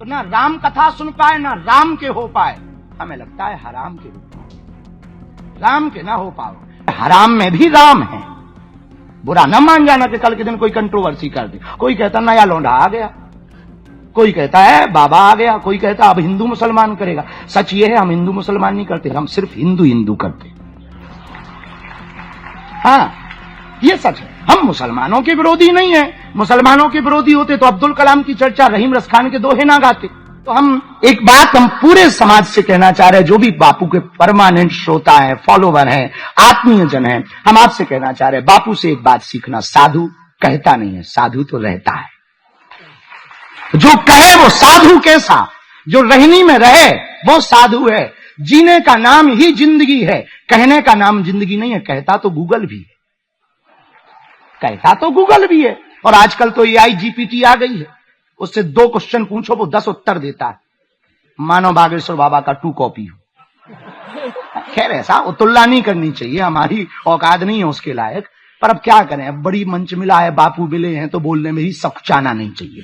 तो ना राम कथा सुन पाए ना राम के हो पाए, हमें लगता है हराम के हो पाए, राम के ना हो पाओ। हराम में भी राम है, बुरा न मान जाना कि कल के दिन कोई कंट्रोवर्सी कर दे। कोई कहता नया लौंडा आ गया, कोई कहता है बाबा आ गया, कोई कहता अब हिंदू मुसलमान करेगा। सच ये है हम हिंदू मुसलमान नहीं करते, हम सिर्फ हिंदू हिंदू करते। हाँ ये सच है, हम मुसलमानों के विरोधी नहीं है। मुसलमानों के विरोधी होते तो अब्दुल कलाम की चर्चा रहीम रसखान के दोहे ना गाते। तो हम एक बात हम पूरे समाज से कहना चाह रहे हैं, जो भी बापू के परमानेंट श्रोता है, फॉलोवर है, आत्मीय जन है, हम आपसे कहना चाह रहे हैं बापू से एक बात सीखना, साधु कहता नहीं है, साधु तो रहता है। जो कहे वो साधु कैसा, जो रहनी में रहे वो साधु है। जीने का नाम ही जिंदगी है, कहने का नाम जिंदगी नहीं है। कहता तो गूगल भी है, कहता तो गूगल भी है। और आजकल तो AI GPT आ गई है, उससे 2 क्वेश्चन पूछो वो 10 उत्तर देता है। मानो बागेश्वर बाबा का 2 कॉपी हो। खैर ऐसा उतुल्ला नहीं करनी चाहिए, हमारी औकात नहीं है उसके लायक, पर अब क्या करें, अब बड़ी मंच मिला है, बापू मिले हैं तो बोलने में ही सकुचाना नहीं चाहिए।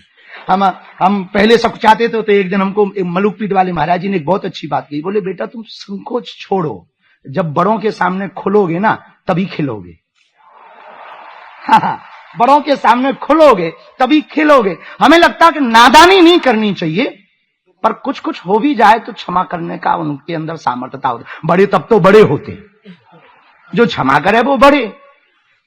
हम पहले सकुचाते थे तो एक दिन हमको मलुकपीठ वाले महाराज जी ने एक बहुत अच्छी बात कही, बोले बेटा तुम संकोच छोड़ो, जब बड़ों के सामने खुलोगे ना तभी खिलोगे। हाँ, बड़ों के सामने खुलोगे तभी खिलोगे। हमें लगता है कि नादानी नहीं करनी चाहिए, पर कुछ कुछ हो भी जाए तो क्षमा करने का उनके अंदर सामर्थ्यता होती। बड़े तब तो बड़े होते, जो क्षमा करे वो बड़े।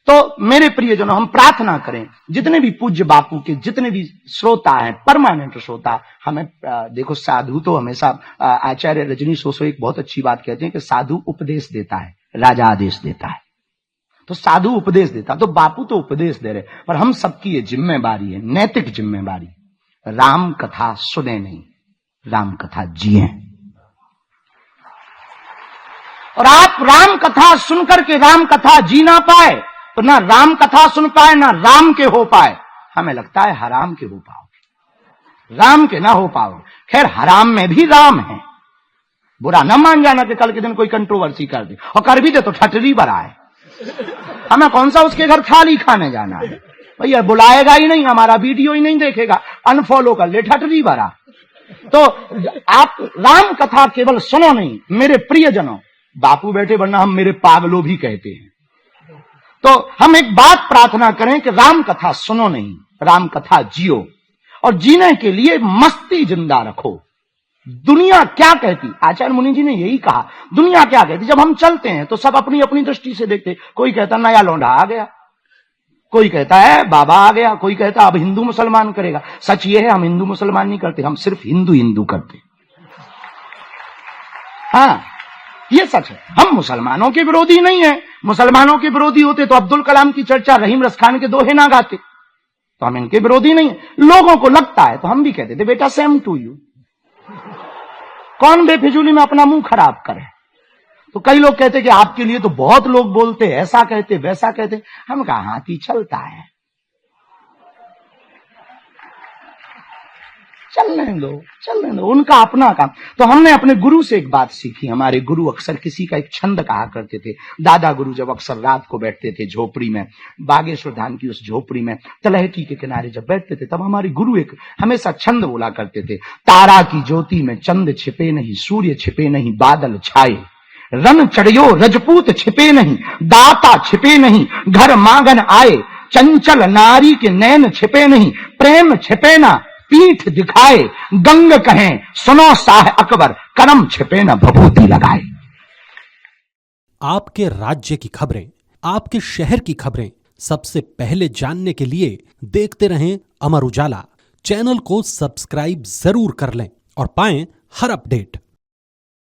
तो मेरे प्रियजनों, हम प्रार्थना करें जितने भी पूज्य बापू के जितने भी श्रोता हैं, परमानेंट श्रोता, हमें देखो साधु तो हमेशा आचार्य रजनी सोसो एक बहुत अच्छी बात कहते हैं कि साधु उपदेश देता है, राजा आदेश देता है। तो साधु उपदेश देता, तो बापू तो उपदेश दे रहे, पर हम सबकी ये जिम्मेवारी है, नैतिक जिम्मेवारी, राम कथा सुने नहीं, राम कथा जिए। और आप राम कथा सुनकर के राम कथा जी ना पाए तो ना राम कथा सुन पाए ना राम के हो पाए, हमें लगता है हराम के हो पाओगे, राम के ना हो पाओगे। खैर हराम में भी राम है, बुरा न मान जाना कि कल के दिन कोई कंट्रोवर्सी कर दे, और कर भी दे तो ठटरी बराए। हमें कौन सा उसके घर थाली खाने जाना है, भैया बुलाएगा ही नहीं, हमारा वीडियो ही नहीं देखेगा, अनफॉलो कर ले, ठटरी बरा। तो आप राम कथा केवल सुनो नहीं मेरे प्रियजनों, बापू बैठे वरना हम मेरे पागलों भी कहते हैं। तो हम एक बात प्रार्थना करें कि राम कथा सुनो नहीं, राम कथा जियो, और जीने के लिए मस्ती जिंदा रखो। दुनिया क्या कहती, आचार्य मुनि जी ने यही कहा, दुनिया क्या कहती। जब हम चलते हैं तो सब अपनी अपनी दृष्टि से देखते, कोई कहता नया लौंडा आ गया, कोई कहता है बाबा आ गया, कोई कहता अब हिंदू मुसलमान करेगा। सच ये है हम हिंदू मुसलमान नहीं करते, हम सिर्फ हिंदू हिंदू करते। हाँ ये सच है, हम मुसलमानों के विरोधी नहीं है। मुसलमानों के विरोधी होते तो अब्दुल कलाम की चर्चा रहीम रसखान के दोहे ना गाते। तो हम इनके विरोधी नहीं है, लोगों को लगता है तो हम भी कहते थे बेटा सेम टू यू, कौन बेफिजूली में अपना मुंह खराब करे। तो कई लोग कहते कि आपके लिए तो बहुत लोग बोलते, ऐसा कहते वैसा कहते। हम कहा हाथी चलता है, चलने दो, उनका अपना काम। तो हमने अपने गुरु से एक बात सीखी, हमारे गुरु अक्सर किसी का एक छंद कहा करते थे। दादा गुरु जब अक्सर रात को बैठते थे झोपड़ी में, बागेश्वर धाम की उस झोपड़ी में तलहटी के किनारे जब बैठते थे, तब हमारे गुरु एक हमेशा छंद बोला करते थे, तारा की ज्योति में चंद छिपे नहीं, सूर्य छिपे नहीं, बादल छाए, रन चढ़ियो रजपूत छिपे नहीं, दाता छिपे नहीं, घर मांगन आए, चंचल नारी के नैन छिपे नहीं, प्रेम छिपे ना, पीठ दिखाए, गंग कहें सुनो शाह अकबर, करम छिपे न भभूति लगाए। आपके राज्य की खबरें, आपके शहर की खबरें सबसे पहले जानने के लिए देखते रहें अमर उजाला। चैनल को सब्सक्राइब जरूर कर लें और पाएं हर अपडेट।